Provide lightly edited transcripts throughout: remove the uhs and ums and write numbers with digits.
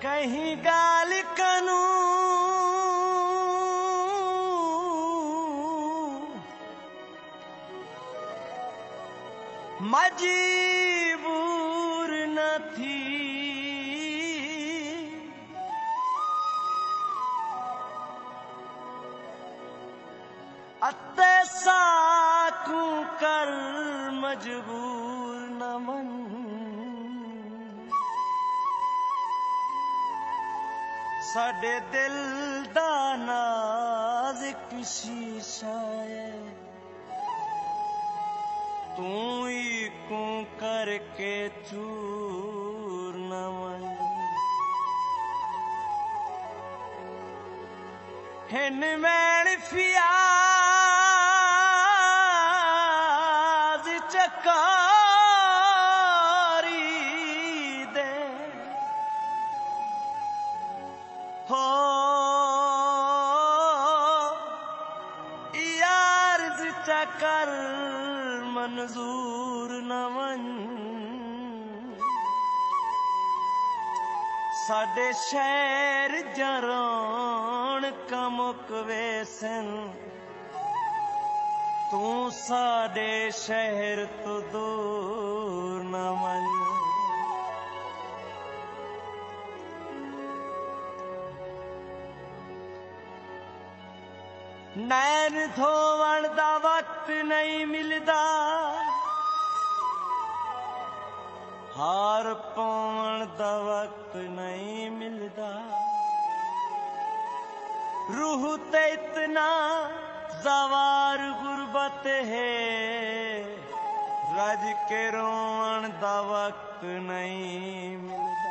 कहीं गाल कनू मजबूर न थी अते साकू कर मजबूर न मन साडे दिल दा नाज़िक शीशा है तू ही को करके चूर न मन हिन मैन फियाज चकारी दे हो यार चकर मंजूर न मन साडे शहर जरान कमुक वेसन तू साडे शहर तो दूर न मन नैन धोवण दा वक्त नहीं मिलदा हार पावण दा वक्त नहीं मिलदा रूह ते इतना ज़वार गुरबत है रज के रोवण दा वक्त नहीं मिलदा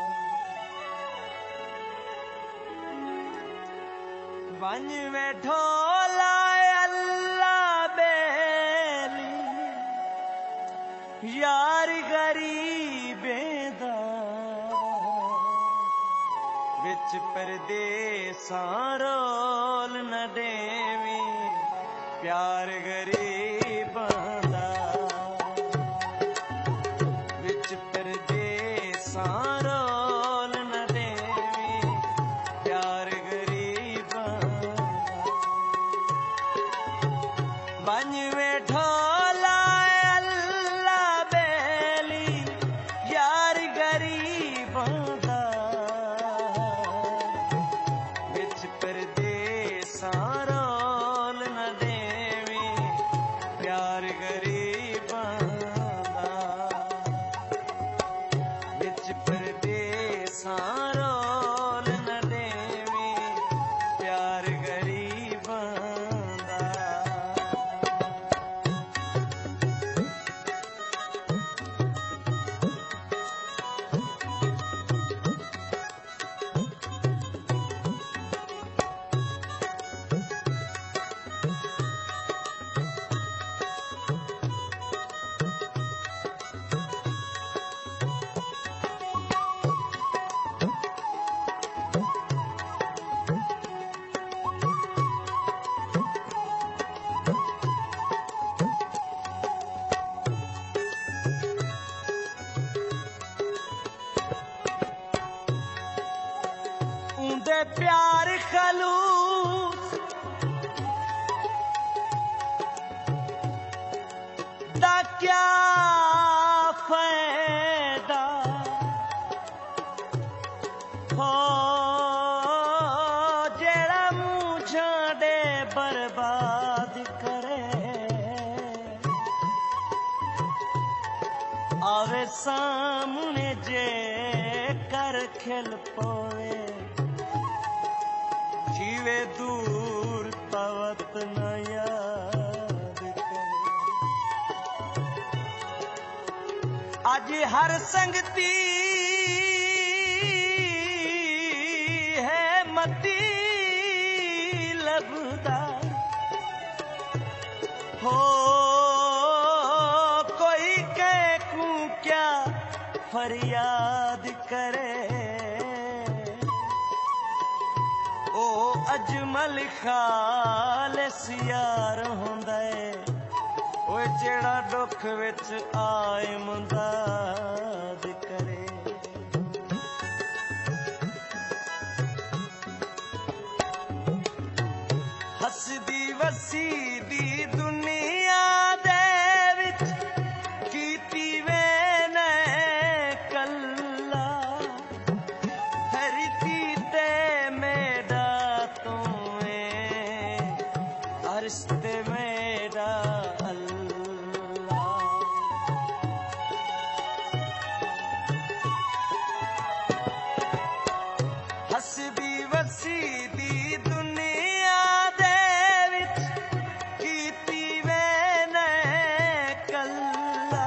वन में ढोला अल्लाह बेली यार गरीबें दा विच परदेसां रोल न देवी प्यार गरीबां दा विच परदेसां रोल न देवी प्यार गरीबां बन में ढोला अल्लाह बेली यार गरीबां दा विच परदेसां रोल न देवी प्यार गरीबां दा विच परदेसां रोल न देवी प्यार गरीबां दा उंदे प्यार खलूस दा क्या फायदा हो जेड़ा मुझा दे बर्बाद करे आवे सामने जे कर खिल पोवे जीवे दूर तवत न याद करे आज हर संगती है मती लबदा हो कोई कह कू क्या फरियाद करे ओ अजमल खालिस यार हुंदा है ओए जेड़ा दुख विच आए मुंदाद करे ਵਸੀ ਦੀ ਦੁਨੀਆ ਦੇ ਵਿੱਚ ਕੀਤੀ ਵੇਨੇ ਕੱਲਾ ਧਰਤੀ ਤੇ ਮੇਰਾ ਤੂੰ ਏ ਅਰਸ਼ ਤੇ ਮੇਰਾ ਅੱਲਾ ਹਸਬੀ ਵਸੀ ਦੀ ਦੁਨੀਆ ਦੇ ਵਿੱਚ ਕੀਤੀ ਵੇਨੇ ਕੱਲਾ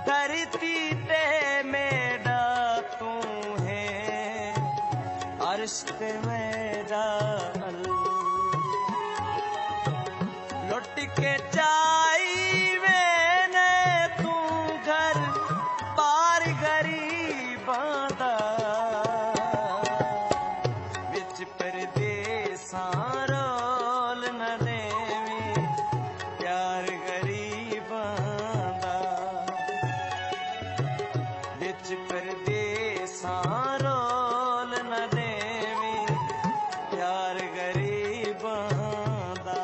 ਧਰਤੀ ਤੇ ਮੇਰਾ ਤੂੰ ਹੈ ਅਰਸ਼ ਤੇ ਮੇਰਾ ਅੱਲਾ ਲੁੱਟ ਕੇ ਚਾਈ ਵੇਨੇ ਤੂੰ ਘਰ ਪਾਰ ਗਰੀਬਾਂ ਦਾ ਵਿੱਚ ਪਰਦੇਸਾਂ ਰੋਲ ਨ ਦੇਵੀਂ ਪਿਆਰ ਗਰੀਬਾਂ ਦਾ ਵਿੱਚ ਪਰਦੇਸਾਂ ਰੋਲ ਨ ਦੇਵੀਂ ਪਿਆਰ ਗਰੀਬਾਂ ਦਾ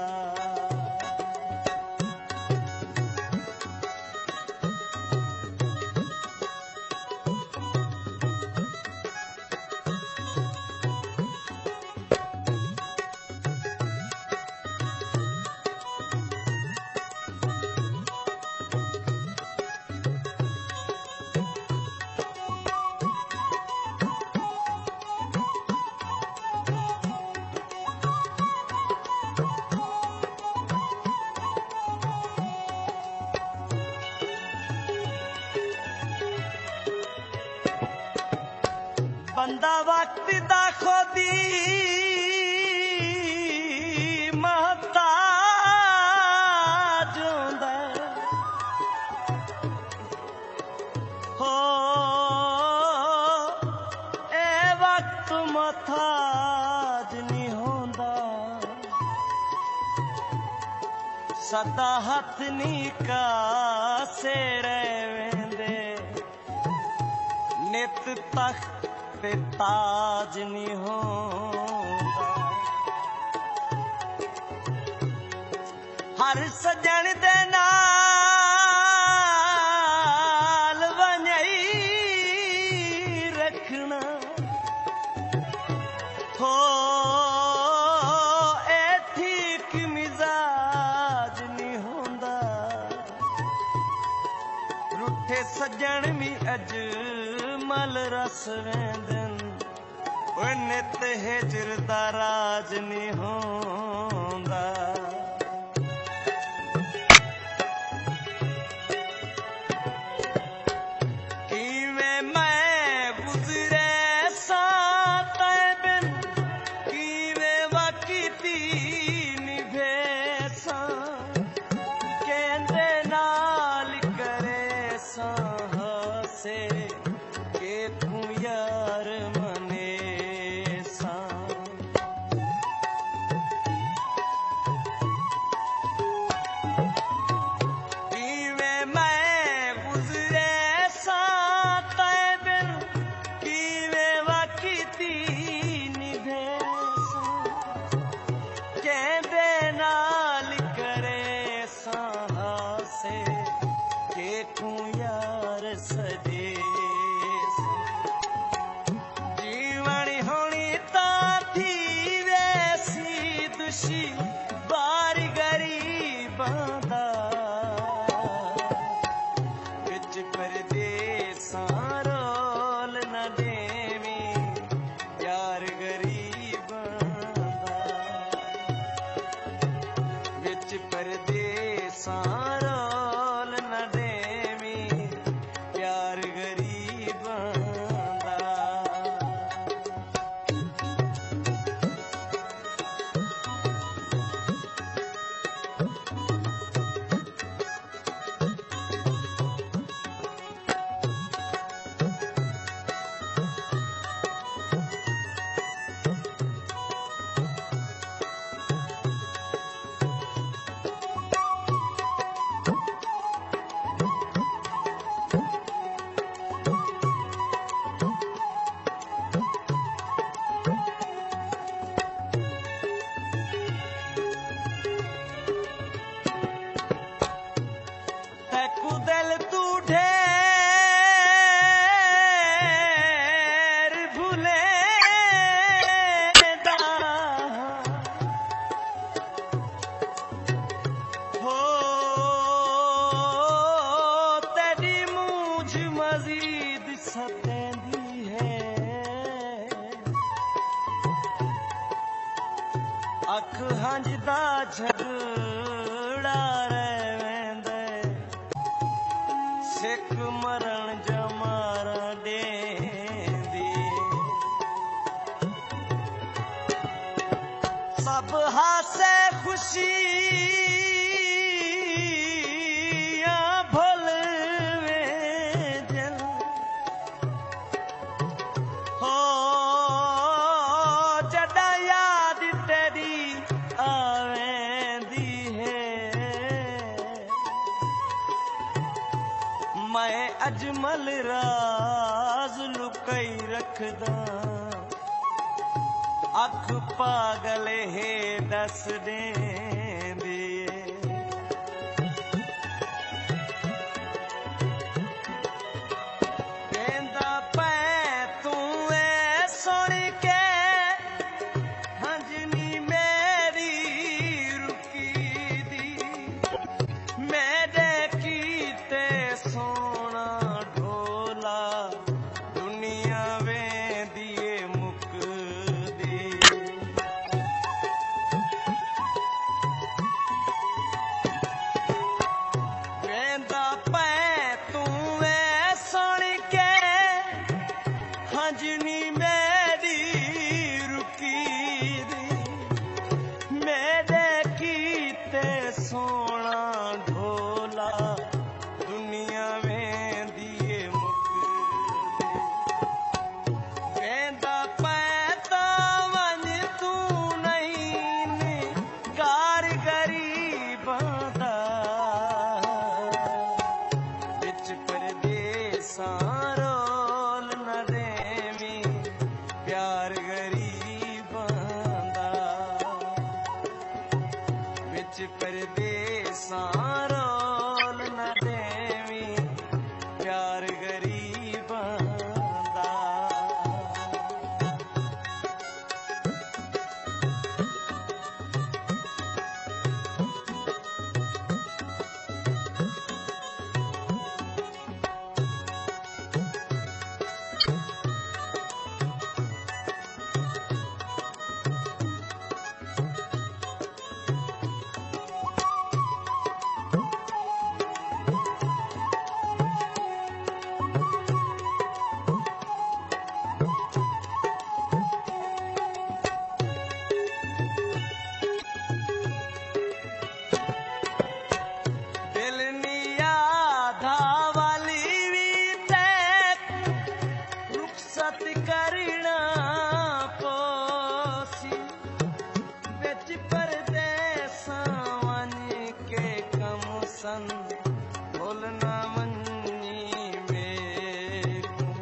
ਬੰਦਾ ਵਕਤ ਦਾ ਖੁਦੀ ਮਹਤਾਜ ਹੁੰਦਾ ਹੋ ਇਹ ਵਕਤ ਮਹਤਾਜ ਨਹੀਂ ਹੁੰਦਾ ਸਦਾ ਹੱਥ ਨਹੀਂ ਕਾਸੇ ਰਹਿੰਦੇ ਨਿਤ ਤਖਤ ਤੇ ਤਾਜ ਨਹੀਂ ਹੁੰਦਾ ਹਰ ਸਜਣ ਦੇ ਨਾਲ ਵੰਝਈ ਰੱਖਣਾ ਹੋ ਇਹ ਠੀਕ ਮਿਜ਼ਾਜ ਨਹੀਂ ਹੁੰਦਾ ਰੁੱਠੇ ਸਜਣ ਵੀ ਅਜਮਲ ਰਸ ਵੇਂਦਨ ਓਏ ਨਿਤ ਹਿਜਰ ਦਾ ਰਾਜ ਨਹੀਂ ਹੁੰਦਾ ਕਿਵੇਂ ਮੈਂ ਗੁਜ਼ਰੇ ਸਾਂ ਤੈ ਬਿਨ ਕਿਵੇਂ ਵਕਤੀ ਨਿਭੇ ਸਾਂ ਕਹਿੰਦੇ ਨਾਲ ਕਰੇ ਸਾਂ ਹਸੇ ਕੇ ਤੂੰ ਯਾਰ ਮਨੇ ਸਾਂ ਕਿਵੇਂ ਮੈਂ ਗੁਜ਼ਰੇ ਸਾਂ ਤੈ ਬਿਨ ਕਿਵੇਂ ਵਕਤੀ ਨਿਭੇ ਸਾਂ ਕਹਿੰਦੇ ਨਾਲ ਕਰੇ ਸਾਂ ਹਾਸੇ ਕੇ ਤੂੰ ਯਾਰ ਸਜੇ ਜੀਵਨ ਹੋਣੀ ਤਾਂ ਥੀ ਵੈਸੀ ਦੁਸ਼ੀ ਬਾਰ ਗਰੀਬਾਂ ਦਾ ਵਿੱਚ ਪਰਦੇਸਾਂ ਰੋਲ ਨ ਦੇਵੀਂ ਪਿਆਰ ਗਰੀਬਾਂ ਦਾ ਵਿੱਚ ਪਰਦੇਸਾਂ ਰੋਲ ਨ ਦੇਵੀਂ ਪਿਆਰ ਗਰੀਬਾਂ ਦਾ दा झगड़ा रहंदे सिक मरण जमारा देंदी सब हासे खुशी भुल वेंदन हो जॾहिं याद तेरी आवेंदी है मैं अजमल राज लुकई रखदा अख पागल है दस देंदी कहंदा पै तू ऐ सुण के हंजनी मेरी रुकी दी मेरे कीते सोना ढोला दुनिया वेंदी मुकदी कहंदा पै तू ऐ सुण के हंजनी मेरी रुकी दी मेरे कीते सोना ढोला दुनिया वेंदी मुकदी कहंदा पै तां वञ तू नहीं कारीगरी बंदा विच परदेसां रोल न देवी प्यार गरीबां दा विच परदेसां रोल न देवी प्यार गरीबां दा दिल निया धावाली भी तैक रुखसत करना पोसी विच परदेसां वञ के कम सन भुलना वञी मेकूं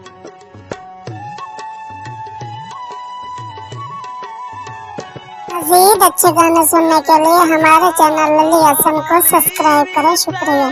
मज़ीद अच्छे गाने सुनने के लिए हमारे चैनल लली हसन को सब्सक्राइब करें। शुक्रिया।